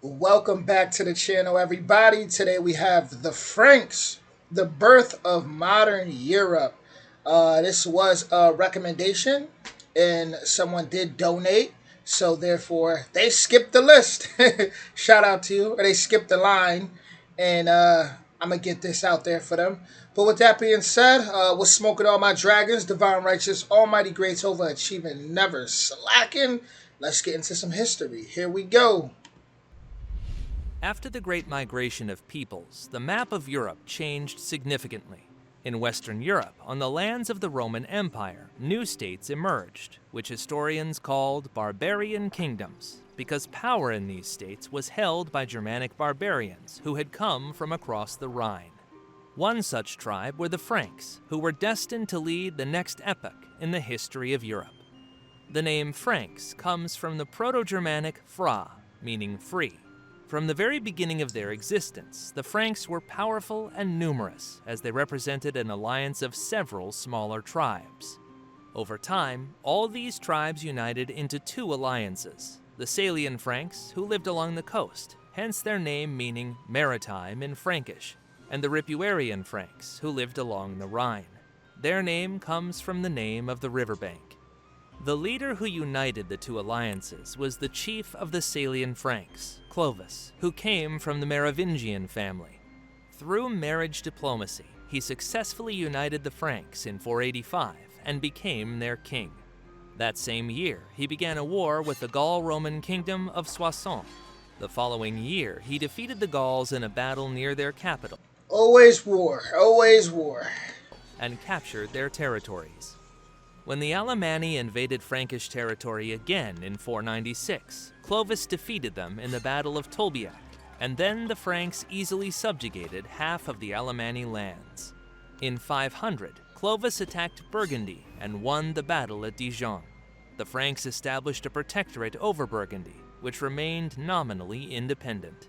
Welcome back to the channel, everybody. Today we have the Franks, the birth of modern Europe. This was a recommendation, and someone did donate, so therefore they skipped the list. Shout out to you, or they skipped the line, and I'm gonna get this out there for them. But with that being said, we're smoking all my dragons, divine righteous, almighty greats, overachieving, never slacking. Let's get into some history. Here we go. After the Great Migration of peoples, the map of Europe changed significantly. In Western Europe, on the lands of the Roman Empire, new states emerged, which historians called barbarian kingdoms, because power in these states was held by Germanic barbarians who had come from across the Rhine. One such tribe were the Franks, who were destined to lead the next epoch in the history of Europe. The name Franks comes from the Proto-Germanic fra, meaning free. From the very beginning of their existence, the Franks were powerful and numerous, as they represented an alliance of several smaller tribes. Over time, all these tribes united into two alliances: the Salian Franks, who lived along the coast, hence their name meaning maritime in Frankish, and the Ripuarian Franks, who lived along the Rhine. Their name comes from the name of the riverbank. The leader who united the two alliances was the chief of the Salian Franks, Clovis, who came from the Merovingian family. Through marriage diplomacy, he successfully united the Franks in 485 and became their king. That same year, he began a war with the Gaul-Roman kingdom of Soissons. The following year, he defeated the Gauls in a battle near their capital Always war, always war. and captured their territories. When the Alemanni invaded Frankish territory again in 496, Clovis defeated them in the Battle of Tolbiac, and then the Franks easily subjugated half of the Alemanni lands. In 500, Clovis attacked Burgundy and won the battle at Dijon. The Franks established a protectorate over Burgundy, which remained nominally independent.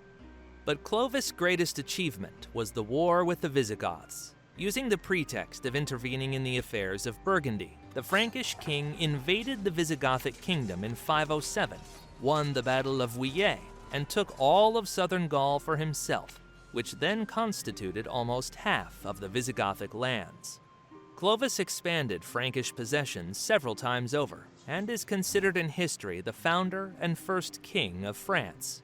But Clovis' greatest achievement was the war with the Visigoths. Using the pretext of intervening in the affairs of Burgundy, the Frankish king invaded the Visigothic kingdom in 507, won the Battle of Vuillet, and took all of southern Gaul for himself, which then constituted almost half of the Visigothic lands. Clovis expanded Frankish possessions several times over, and is considered in history the founder and first king of France.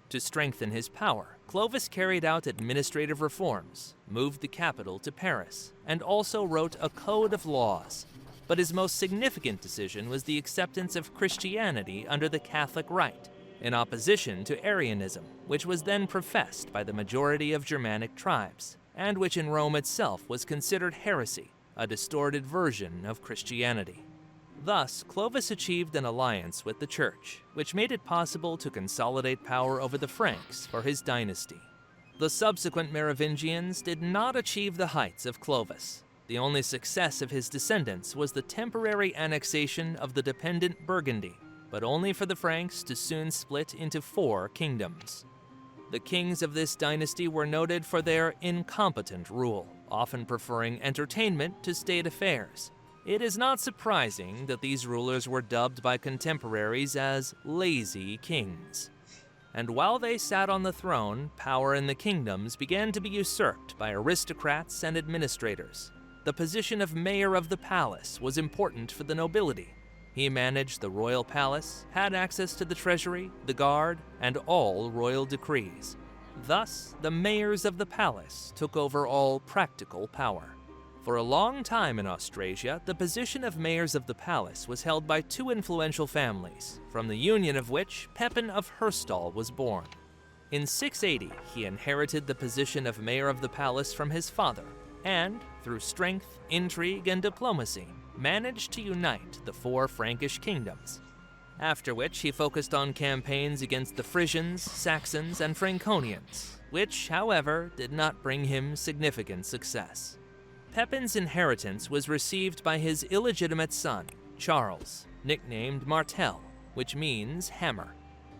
To strengthen his power, Clovis carried out administrative reforms, moved the capital to Paris, and also wrote a code of laws. But his most significant decision was the acceptance of Christianity under the Catholic Rite, in opposition to Arianism, which was then professed by the majority of Germanic tribes, and which in Rome itself was considered heresy, a distorted version of Christianity. Thus, Clovis achieved an alliance with the Church, which made it possible to consolidate power over the Franks for his dynasty. The subsequent Merovingians did not achieve the heights of Clovis. The only success of his descendants was the temporary annexation of the dependent Burgundy, but only for the Franks to soon split into 4 kingdoms. The kings of this dynasty were noted for their incompetent rule, often preferring entertainment to state affairs. It is not surprising that these rulers were dubbed by contemporaries as lazy kings. And while they sat on the throne, power in the kingdoms began to be usurped by aristocrats and administrators. The position of mayor of the palace was important for the nobility. He managed the royal palace, had access to the treasury, the guard, and all royal decrees. Thus, the mayors of the palace took over all practical power. For a long time in Austrasia, the position of mayors of the palace was held by 2 influential families, from the union of which Pepin of Herstal was born. In 680, he inherited the position of mayor of the palace from his father, and, through strength, intrigue, and diplomacy, managed to unite the 4 Frankish kingdoms. After which he focused on campaigns against the Frisians, Saxons, and Franconians, which, however, did not bring him significant success. Pepin's inheritance was received by his illegitimate son, Charles, nicknamed Martel, which means hammer.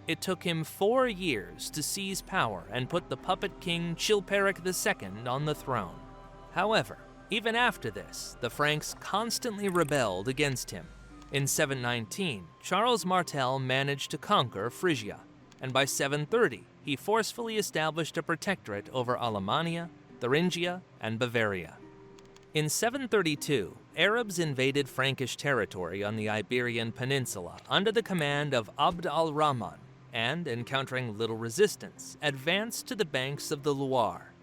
It took him 4 years to seize power and put the puppet king Chilperic II on the throne. However, even after this, the Franks constantly rebelled against him. In 719, Charles Martel managed to conquer Frisia, and by 730 he forcefully established a protectorate over Alemannia, Thuringia, and Bavaria. In 732, Arabs invaded Frankish territory on the Iberian Peninsula under the command of Abd al-Rahman and, encountering little resistance, advanced to the banks of the Loire.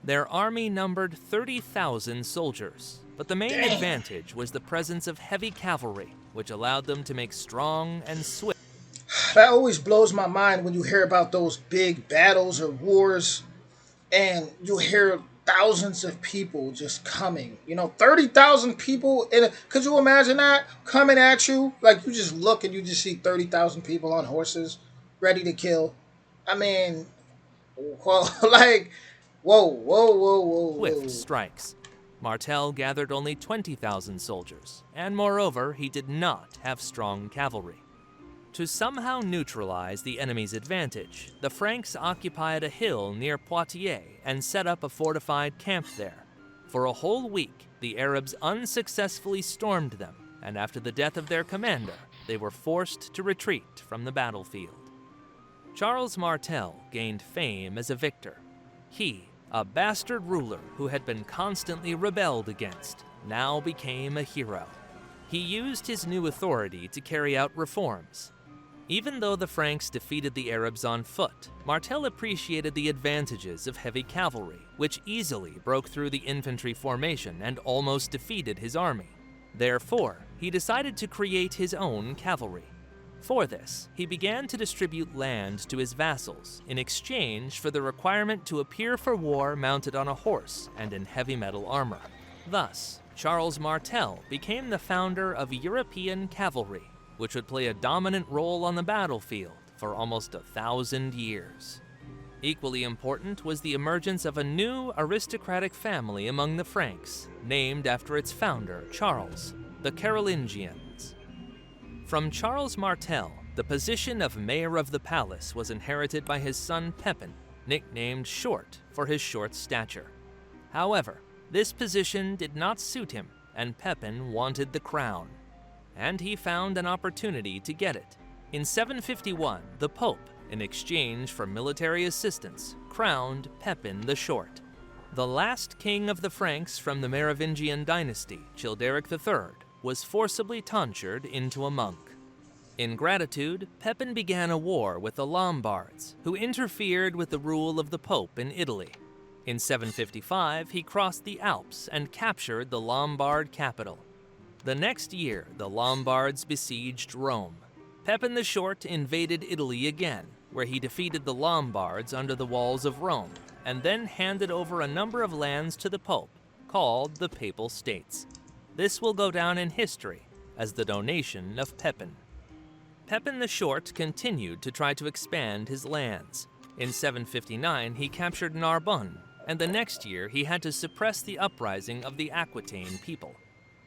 Their army numbered 30,000 soldiers, but the main advantage was the presence of heavy cavalry, which allowed them to make strong and swift. That always blows my mind when you hear about those big battles or wars and you hear thousands of people just coming. 30,000 people could you imagine that coming at you? Like you just look and you just see 30,000 people on horses ready to kill. I mean, well, like, whoa. Swift strikes. Martel gathered only 20,000 soldiers, and moreover, he did not have strong cavalry. To somehow neutralize the enemy's advantage, the Franks occupied a hill near Poitiers and set up a fortified camp there. For a whole week, the Arabs unsuccessfully stormed them, and after the death of their commander, they were forced to retreat from the battlefield. Charles Martel gained fame as a victor. He, a bastard ruler who had been constantly rebelled against, now became a hero. He used his new authority to carry out reforms. Even though the Franks defeated the Arabs on foot, Martel appreciated the advantages of heavy cavalry, which easily broke through the infantry formation and almost defeated his army. Therefore, he decided to create his own cavalry. For this, he began to distribute land to his vassals in exchange for the requirement to appear for war mounted on a horse and in heavy metal armor. Thus, Charles Martel became the founder of European cavalry, which would play a dominant role on the battlefield for almost 1,000 years. Equally important was the emergence of a new aristocratic family among the Franks, named after its founder, Charles, the Carolingians. From Charles Martel, the position of mayor of the palace was inherited by his son Pepin, nicknamed Short for his short stature. However, this position did not suit him, and Pepin wanted the crown. And he found an opportunity to get it. In 751, the Pope, in exchange for military assistance, crowned Pepin the Short. The last king of the Franks from the Merovingian dynasty, Childeric III, was forcibly tonsured into a monk. In gratitude, Pepin began a war with the Lombards, who interfered with the rule of the Pope in Italy. In 755, he crossed the Alps and captured the Lombard capital. The next year, the Lombards besieged Rome. Pepin the Short invaded Italy again, where he defeated the Lombards under the walls of Rome, and then handed over a number of lands to the Pope, called the Papal States. This will go down in history as the donation of Pepin. Pepin the Short continued to try to expand his lands. In 759, he captured Narbonne, and the next year he had to suppress the uprising of the Aquitaine people.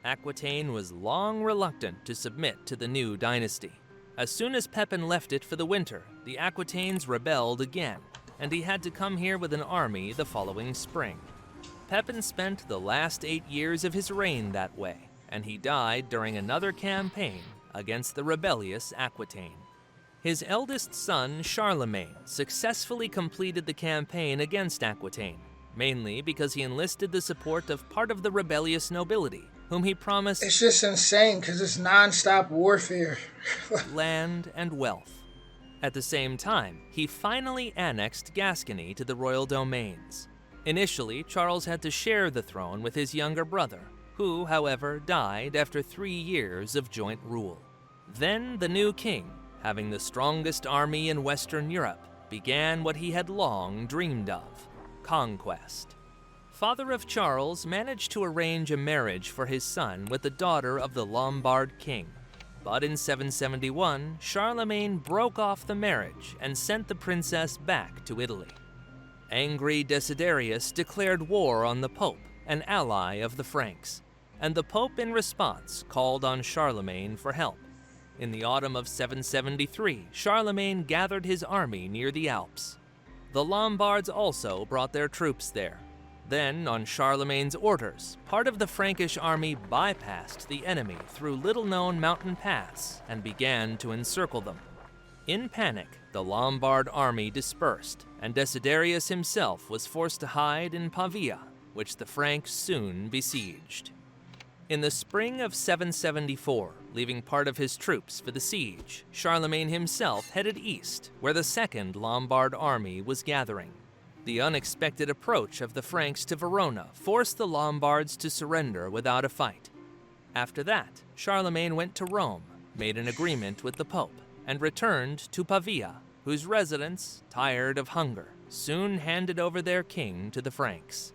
Aquitaine was long reluctant to submit to the new dynasty. As soon as Pepin left it for the winter, the Aquitaines rebelled again, and he had to come here with an army the following spring. Pepin spent the last 8 years of his reign that way, and he died during another campaign against the rebellious Aquitaine. His eldest son, Charlemagne, successfully completed the campaign against Aquitaine, mainly because he enlisted the support of part of the rebellious nobility, whom he promised It's just insane because it's non-stop warfare. land and wealth. At the same time, he finally annexed Gascony to the royal domains. Initially, Charles had to share the throne with his younger brother, who, however, died after 3 years of joint rule. Then the new king, having the strongest army in Western Europe, began what he had long dreamed of: conquest. Father of Charles managed to arrange a marriage for his son with the daughter of the Lombard king. But in 771, Charlemagne broke off the marriage and sent the princess back to Italy. Angry Desiderius declared war on the Pope, an ally of the Franks, and the Pope in response called on Charlemagne for help. In the autumn of 773, Charlemagne gathered his army near the Alps. The Lombards also brought their troops there. Then, on Charlemagne's orders, part of the Frankish army bypassed the enemy through little-known mountain paths and began to encircle them. In panic, the Lombard army dispersed, and Desiderius himself was forced to hide in Pavia, which the Franks soon besieged. In the spring of 774, leaving part of his troops for the siege, Charlemagne himself headed east, where the Second Lombard army was gathering. The unexpected approach of the Franks to Verona forced the Lombards to surrender without a fight. After that, Charlemagne went to Rome, made an agreement with the Pope, and returned to Pavia, whose residents, tired of hunger, soon handed over their king to the Franks.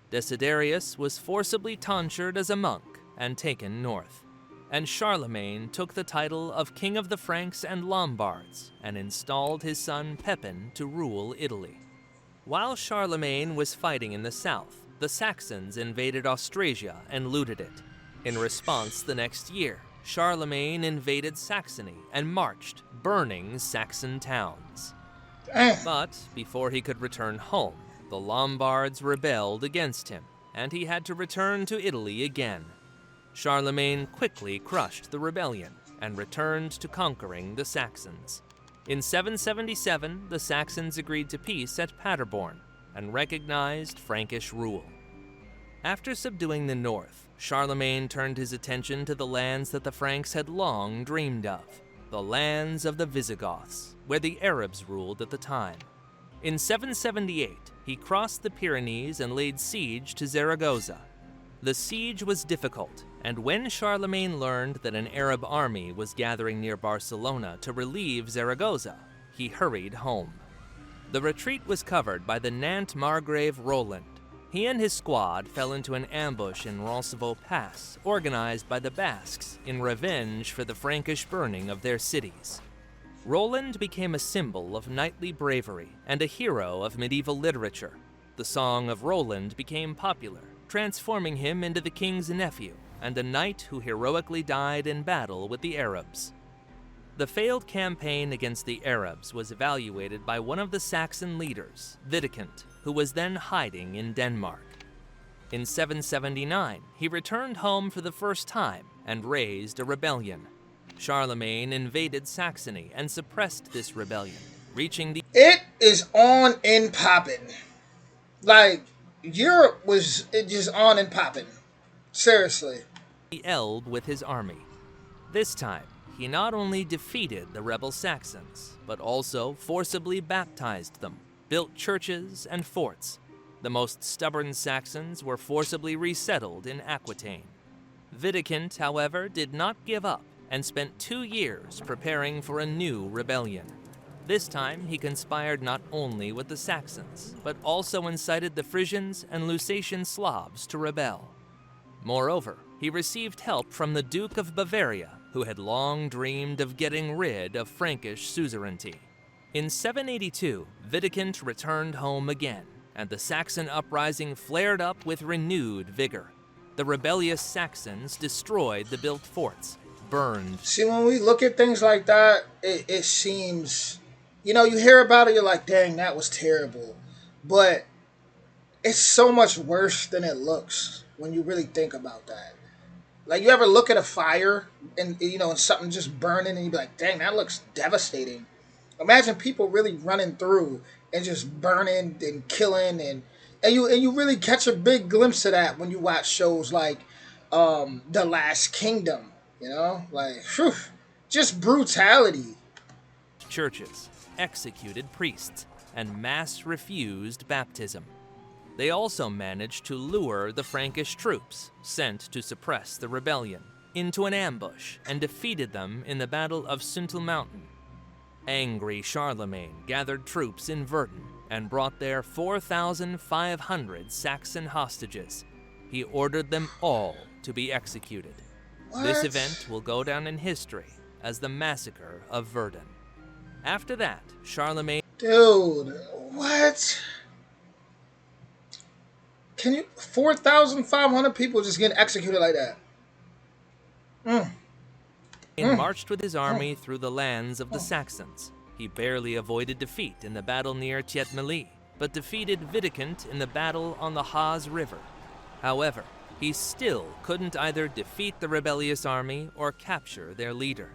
Desiderius was forcibly tonsured as a monk and taken north, and Charlemagne took the title of King of the Franks and Lombards and installed his son Pepin to rule Italy. While Charlemagne was fighting in the south, the Saxons invaded Austrasia and looted it. In response the next year, Charlemagne invaded Saxony and marched, burning Saxon towns. But before he could return home, the Lombards rebelled against him, and he had to return to Italy again. Charlemagne quickly crushed the rebellion and returned to conquering the Saxons. In 777, the Saxons agreed to peace at Paderborn and recognized Frankish rule. After subduing the north, Charlemagne turned his attention to the lands that the Franks had long dreamed of, the lands of the Visigoths, where the Arabs ruled at the time. In 778, he crossed the Pyrenees and laid siege to Zaragoza. The siege was difficult, and when Charlemagne learned that an Arab army was gathering near Barcelona to relieve Zaragoza, he hurried home. The retreat was covered by the Nantes Margrave Roland. He and his squad fell into an ambush in Roncevaux Pass, organized by the Basques in revenge for the Frankish burning of their cities. Roland became a symbol of knightly bravery and a hero of medieval literature. The Song of Roland became popular, transforming him into the king's nephew and a knight who heroically died in battle with the Arabs. The failed campaign against the Arabs was evaluated by one of the Saxon leaders, Wittekund, who was then hiding in Denmark. In 779, he returned home for the first time and raised a rebellion. Charlemagne invaded Saxony and suppressed this rebellion, reaching the... It is on and popping. Like, Europe was just on and popping. Seriously. The Elbe with his army. This time, he not only defeated the rebel Saxons, but also forcibly baptized them, built churches and forts. The most stubborn Saxons were forcibly resettled in Aquitaine. Wittekund, however, did not give up and spent 2 years preparing for a new rebellion. This time, he conspired not only with the Saxons, but also incited the Frisians and Lusatian Slavs to rebel. Moreover, he received help from the Duke of Bavaria, who had long dreamed of getting rid of Frankish suzerainty. In 782, Wittekund returned home again, and the Saxon uprising flared up with renewed vigor. The rebellious Saxons destroyed the built forts, burned. See, when we look at things like that, it seems, you hear about it, you're like, dang, that was terrible. But it's so much worse than it looks when you really think about that. Like, you ever look at a fire and, and something just burning and you be like, dang, that looks devastating. Imagine people really running through and just burning and killing and you really catch a big glimpse of that when you watch shows like The Last Kingdom. Whew, just brutality. Churches, executed priests, and mass refused baptism. They also managed to lure the Frankish troops, sent to suppress the rebellion, into an ambush and defeated them in the Battle of Suntel Mountain. Angry Charlemagne gathered troops in Verdun and brought there 4,500 Saxon hostages. He ordered them all to be executed. What? This event will go down in history as the Massacre of Verdun. After that, Charlemagne... Dude, what? 4,500 people just getting executed like that? Marched with his army through the lands of the Saxons. He barely avoided defeat in the battle near Thietmeli, but defeated Wittekund in the battle on the Haas River. However, he still couldn't either defeat the rebellious army or capture their leader.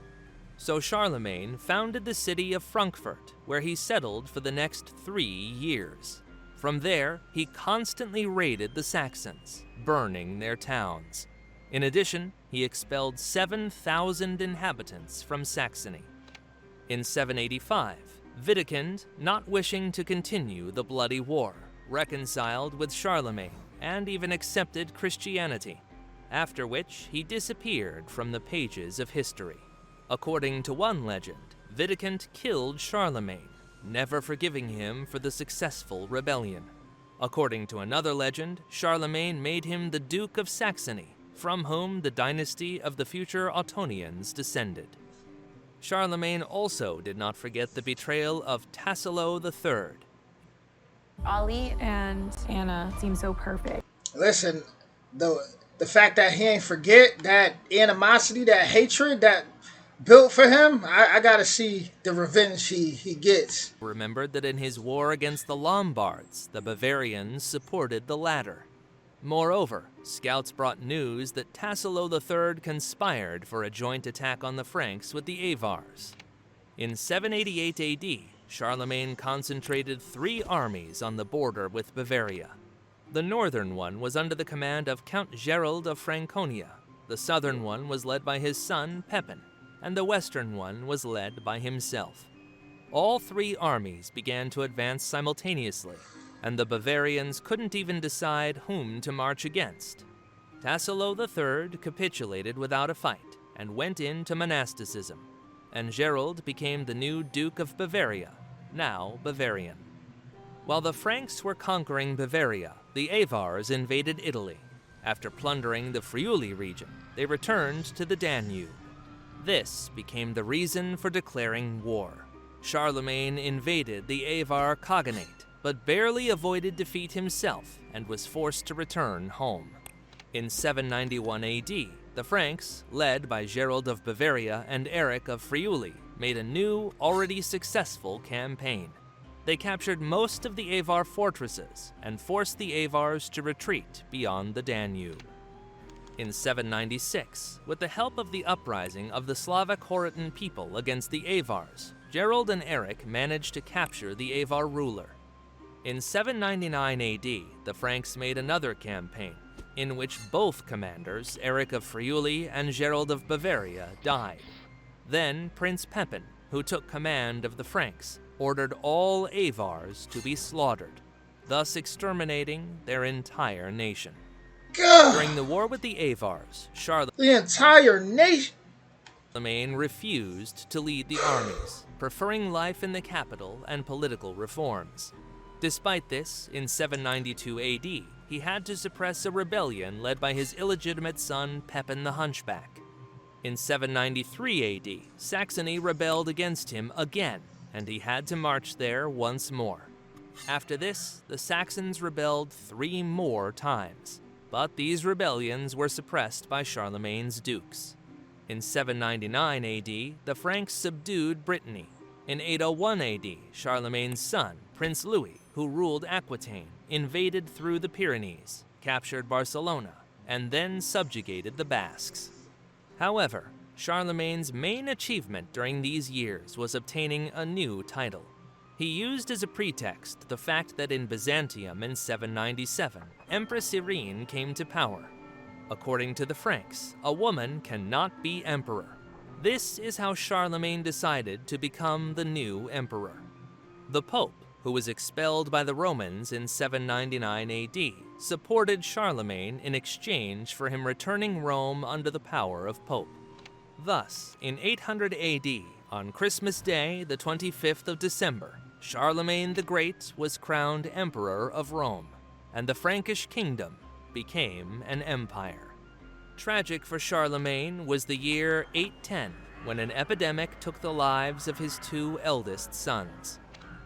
So Charlemagne founded the city of Frankfurt, where he settled for the next 3 years. From there, he constantly raided the Saxons, burning their towns. In addition, he expelled 7,000 inhabitants from Saxony. In 785, Widukind, not wishing to continue the bloody war, reconciled with Charlemagne and even accepted Christianity, after which he disappeared from the pages of history. According to one legend, Widukind killed Charlemagne, never forgiving him for the successful rebellion. According to another legend, Charlemagne made him the Duke of Saxony, from whom the dynasty of the future Ottonians descended. Charlemagne also did not forget the betrayal of Tassilo III. Ali and Anna seem so perfect. Listen, the fact that he ain't forget that animosity, that hatred that built for him, I gotta see the revenge he gets. Remembered that in his war against the Lombards, the Bavarians supported the latter. Moreover, scouts brought news that Tassilo III conspired for a joint attack on the Franks with the Avars. In 788 AD, Charlemagne concentrated 3 armies on the border with Bavaria. The northern one was under the command of Count Gerald of Franconia, the southern one was led by his son Pepin, and the western one was led by himself. All 3 armies began to advance simultaneously, and the Bavarians couldn't even decide whom to march against. Tassilo III capitulated without a fight and went into monasticism, and Gerald became the new Duke of Bavaria, now Bavarian. While the Franks were conquering Bavaria, the Avars invaded Italy. After plundering the Friuli region, they returned to the Danube. This became the reason for declaring war. Charlemagne invaded the Avar Khaganate, but barely avoided defeat himself and was forced to return home. In 791 AD, the Franks, led by Gerald of Bavaria and Eric of Friuli, made a new, already successful campaign. They captured most of the Avar fortresses and forced the Avars to retreat beyond the Danube. In 796, with the help of the uprising of the Slavic Horatan people against the Avars, Gerald and Eric managed to capture the Avar ruler. In 799 AD, the Franks made another campaign, in which both commanders, Eric of Friuli and Gerald of Bavaria, died. Then Prince Pepin, who took command of the Franks, ordered all Avars to be slaughtered, thus exterminating their entire nation. God. During the war with the Avars, The entire nation. Charlemagne refused to lead the armies, preferring life in the capital and political reforms. Despite this, in 792 AD, he had to suppress a rebellion led by his illegitimate son Pepin the Hunchback. In 793 AD, Saxony rebelled against him again, and he had to march there once more. After this, the Saxons rebelled 3 more times, but these rebellions were suppressed by Charlemagne's dukes. In 799 AD, the Franks subdued Brittany. In 801 AD, Charlemagne's son, Prince Louis, who ruled Aquitaine, invaded through the Pyrenees, captured Barcelona, and then subjugated the Basques. However, Charlemagne's main achievement during these years was obtaining a new title. He used as a pretext the fact that in Byzantium in 797, Empress Irene came to power. According to the Franks, a woman cannot be emperor. This is how Charlemagne decided to become the new emperor. The Pope, who was expelled by the Romans in 799 AD, supported Charlemagne in exchange for him returning Rome under the power of Pope. Thus, in 800 AD, on Christmas Day, the 25th of December, Charlemagne the Great was crowned Emperor of Rome, and the Frankish kingdom became an empire. Tragic for Charlemagne was the year 810, when an epidemic took the lives of his 2 eldest sons.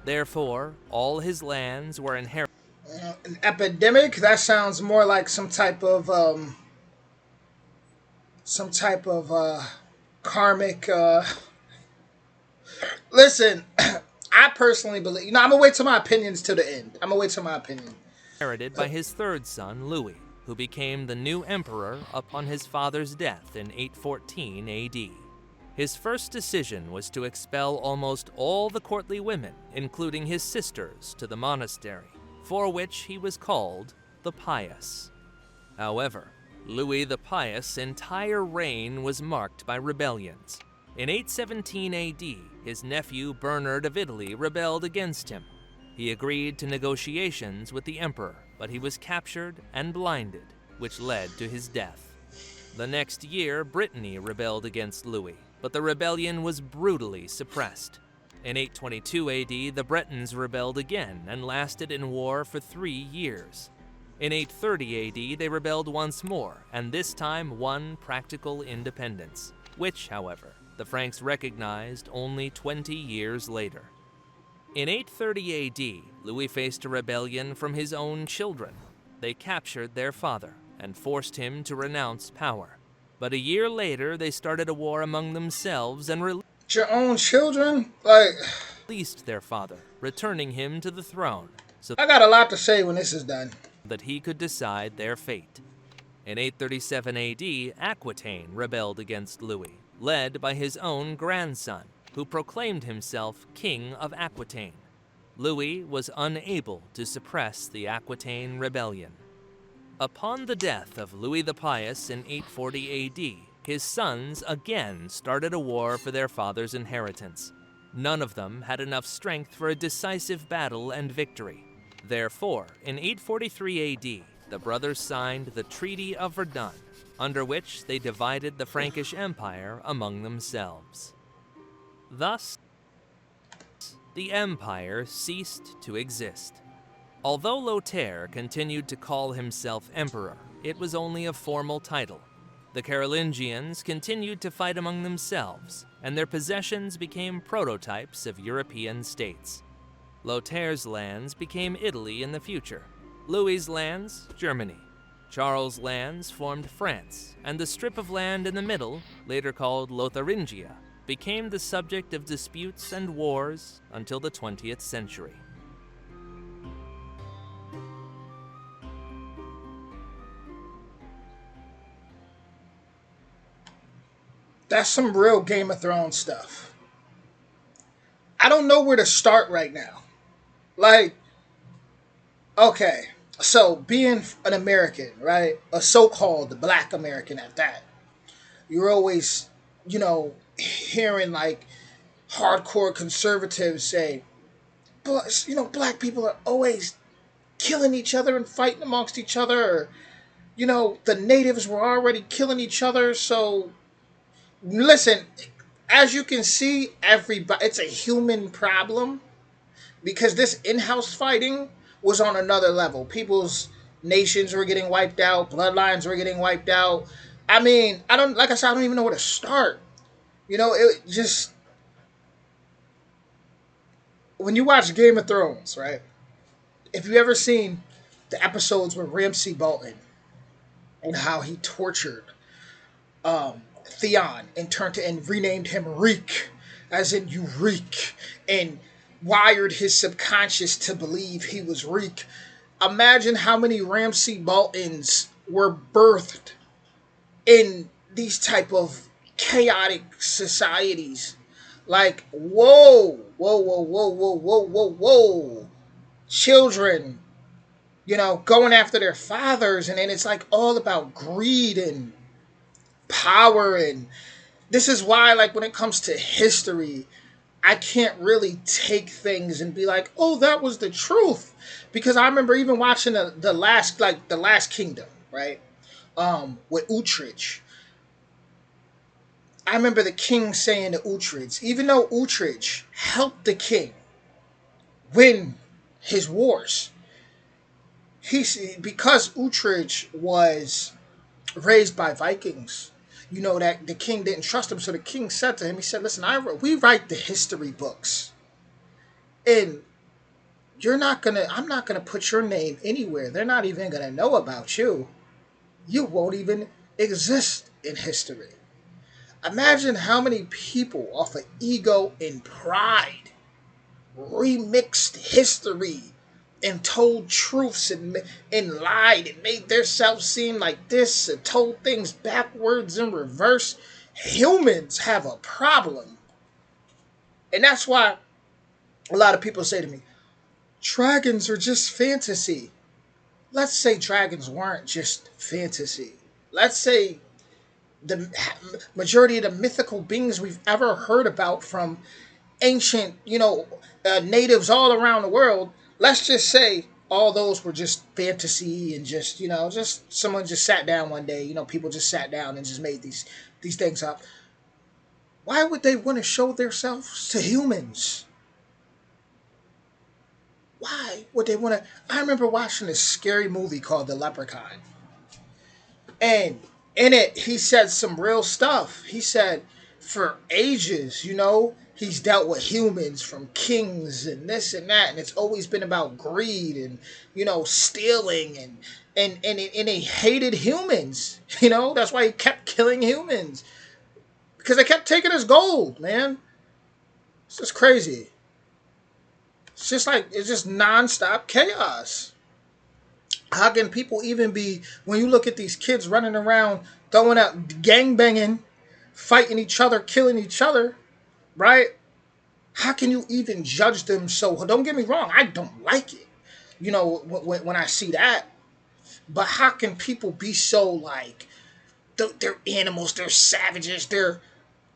Therefore, all his lands were inherited. An epidemic? That sounds more like some type of karmic. Listen, I personally believe. I'm gonna wait till my opinions to the end. Inherited by his 3rd son, Louis, who became the new emperor upon his father's death in 814 AD. His first decision was to expel almost all the courtly women, including his sisters, to the monastery, for which he was called the Pious. However, Louis the Pious' entire reign was marked by rebellions. In 817 AD, his nephew Bernard of Italy rebelled against him. He agreed to negotiations with the emperor, but he was captured and blinded, which led to his death. The next year, Brittany rebelled against Louis, but the rebellion was brutally suppressed. In 822 AD, the Bretons rebelled again and lasted in war for 3 years. In 830 AD, they rebelled once more, and this time won practical independence, which, however, the Franks recognized only 20 years later. In 830 AD, Louis faced a rebellion from his own children. They captured their father and forced him to renounce power. But a year later, they started a war among themselves and Your own children? released their father, returning him to the throne so I got a lot to say when this is done. that he could decide their fate. In 837 AD, Aquitaine rebelled against Louis, led by his own grandson, who proclaimed himself King of Aquitaine. Louis was unable to suppress the Aquitaine rebellion. Upon the death of Louis the Pious in 840 AD, his sons again started a war for their father's inheritance. None of them had enough strength for a decisive battle and victory. Therefore, in 843 AD, the brothers signed the Treaty of Verdun, under which they divided the Frankish Empire among themselves. Thus, the empire ceased to exist. Although Lothair continued to call himself emperor, it was only a formal title. The Carolingians continued to fight among themselves, and their possessions became prototypes of European states. Lothair's lands became Italy in the future, Louis's lands, Germany. Charles' lands formed France, and the strip of land in the middle, later called Lotharingia, became the subject of disputes and wars until the 20th century. That's some real Game of Thrones stuff. I don't know where to start right now. Okay, so being an American, right? A so-called black American at that, you're always, hearing hardcore conservatives say, black people are always killing each other and fighting amongst each other. Or, the natives were already killing each other. So, listen, as you can see, it's a human problem because this in-house fighting was on another level. People's nations were getting wiped out. Bloodlines were getting wiped out. I mean, I don't even know where to start. It just, when you watch Game of Thrones, right? If you ever seen the episodes with Ramsay Bolton and how he tortured Theon and renamed him Reek, as in you reek, and wired his subconscious to believe he was Reek. Imagine how many Ramsay Boltons were birthed in these type of chaotic societies. Whoa. Children, going after their fathers, and then it's all about greed and power. And this is why, when it comes to history, I can't really take things and be like, oh, that was the truth. Because I remember even watching the Last Kingdom, right? With Uhtred. I remember the king saying to Uhtred, even though Uhtred helped the king win his wars, because Uhtred was raised by Vikings, that the king didn't trust him. So the king said to him, he said, listen, we write the history books, and I'm not gonna put your name anywhere. They're not even gonna know about you. You won't even exist in history. Imagine how many people off of ego and pride remixed history and told truths and lied and made themselves seem like this and told things backwards and reverse. Humans have a problem. And that's why a lot of people say to me, dragons are just fantasy. Let's say dragons weren't just fantasy. Let's say the majority of the mythical beings we've ever heard about from ancient, natives all around the world, let's just say all those were just fantasy and just, just someone just sat down one day, people just sat down and just made these things up. Why would they want to show themselves to humans? Why would they want to? I remember watching this scary movie called The Leprechaun. And in it, he said some real stuff. He said for ages, he's dealt with humans from kings and this and that. And it's always been about greed and, stealing and he hated humans. That's why he kept killing humans. Because they kept taking his gold, man. It's just crazy. It's just nonstop chaos. How can people even be, when you look at these kids running around, throwing out, gang banging, fighting each other, killing each other, right? How can you even judge them so? Don't get me wrong, I don't like it, when I see that. But how can people be so like, they're animals, they're savages,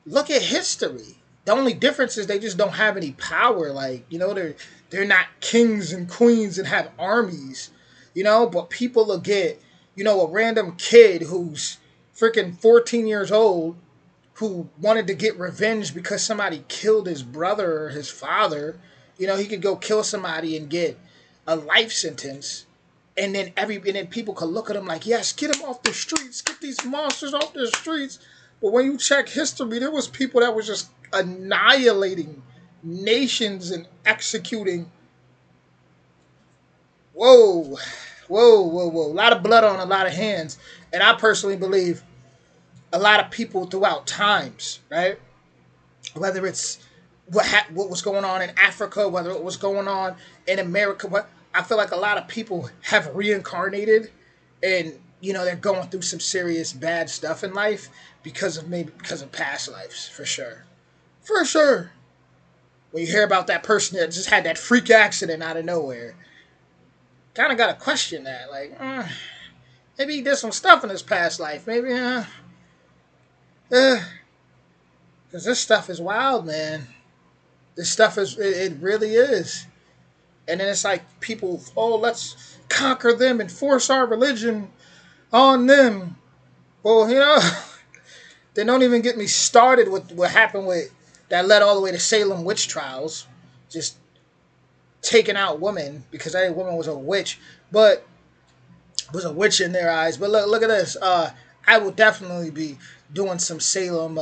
look at history. The only difference is they just don't have any power. Like, they're not kings and queens and have armies, but people will get, a random kid who's freaking 14 years old who wanted to get revenge because somebody killed his brother or his father. He could go kill somebody and get a life sentence. And then people could look at him like, yes, get him off the streets, get these monsters off the streets. But when you check history, there was people that was just annihilating nations and executing. Whoa. A lot of blood on a lot of hands. And I personally believe a lot of people throughout times, right? Whether it's what was going on in Africa, whether it was going on in America, I feel like a lot of people have reincarnated and, they're going through some serious bad stuff in life because of past lives, for sure. For sure. When you hear about that person that just had that freak accident out of nowhere, kind of got to question that. Like, maybe he did some stuff in his past life. Maybe, because this stuff is wild, man. This stuff it really is. And then it's like people, let's conquer them and force our religion on them. Well, they don't even get me started with what happened with that led all the way to Salem witch trials. Just taking out women because that woman was a witch, but was a witch in their eyes. But look at this. I will definitely be doing some Salem,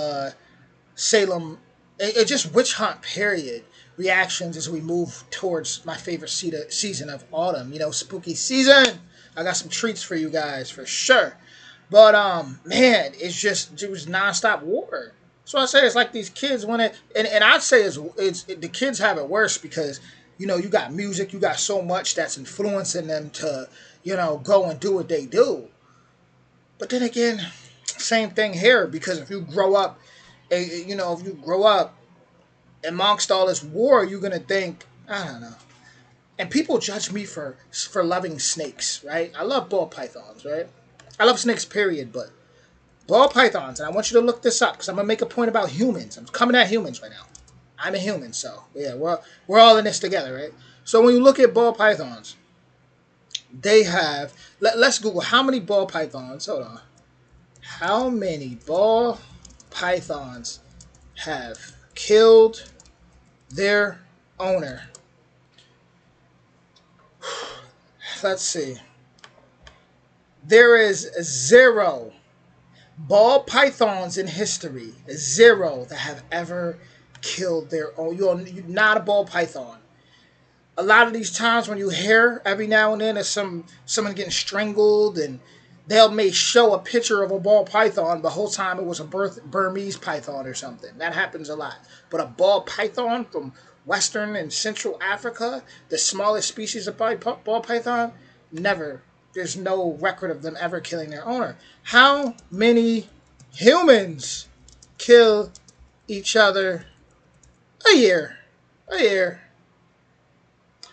just witch hunt period reactions as we move towards my favorite season of autumn. Spooky season. I got some treats for you guys for sure. But man, it was nonstop war. So I say it's like these kids when and I'd say it's the kids have it worse because you got music, you got so much that's influencing them to go and do what they do. But then again, same thing here because if you grow up, amongst all this war, you're gonna think, I don't know. And people judge me for loving snakes, right? I love ball pythons, right? I love snakes, period, but ball pythons, and I want you to look this up because I'm gonna make a point about humans. I'm coming at humans right now. I'm a human, so yeah, we're all in this together, right? So when you look at ball pythons, they have. Let's Google how many ball pythons. Hold on. How many ball pythons have killed their owner? Let's see. There is 0 ball pythons in history. 0 that have ever killed their own. You're not a ball python. A lot of these times when you hear every now and then there's someone getting strangled and may show a picture of a ball python, the whole time it was a Burmese python or something. That happens a lot. But a ball python from Western and Central Africa, the smallest species of ball python, never. There's no record of them ever killing their owner. How many humans kill each other a year. A year.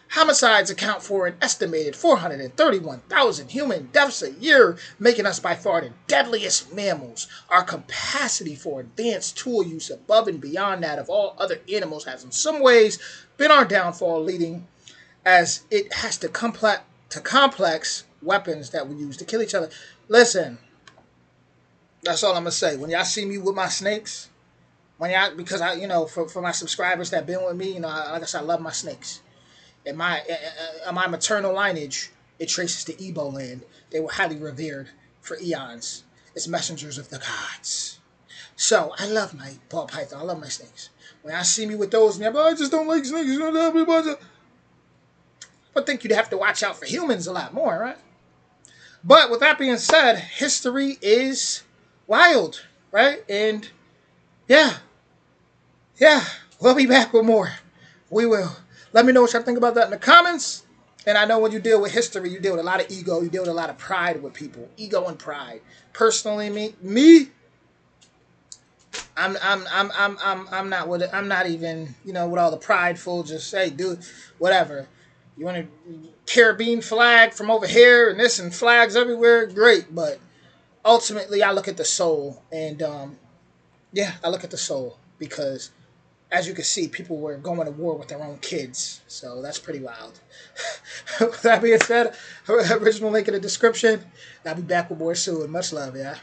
Homicides account for an estimated 431,000 human deaths a year, making us by far the deadliest mammals. Our capacity for advanced tool use above and beyond that of all other animals has in some ways been our downfall, leading as it has to complex weapons that we use to kill each other. Listen, that's all I'm gonna say. When y'all see me with my snakes, because for my subscribers that been with me, like I said, I love my snakes. In my maternal lineage, it traces to Igbo land. They were highly revered for eons as messengers of the gods. So I love my ball python. I love my snakes. When I see me with those, and I just don't like snakes. But think you'd have to watch out for humans a lot more, right? But with that being said, history is wild, right? And yeah, we'll be back with more. We will. Let me know what y'all think about that in the comments. And I know when you deal with history, you deal with a lot of ego. You deal with a lot of pride with people. Ego and pride. Personally, I'm not with it. I'm not even, with all the prideful, just say, dude, whatever. You want a Caribbean flag from over here and this and flags everywhere, great. But ultimately, I look at the soul. And, I look at the soul because, as you can see, people were going to war with their own kids. So that's pretty wild. With that being said, original link in the description. I'll be back with more soon. Much love, yeah.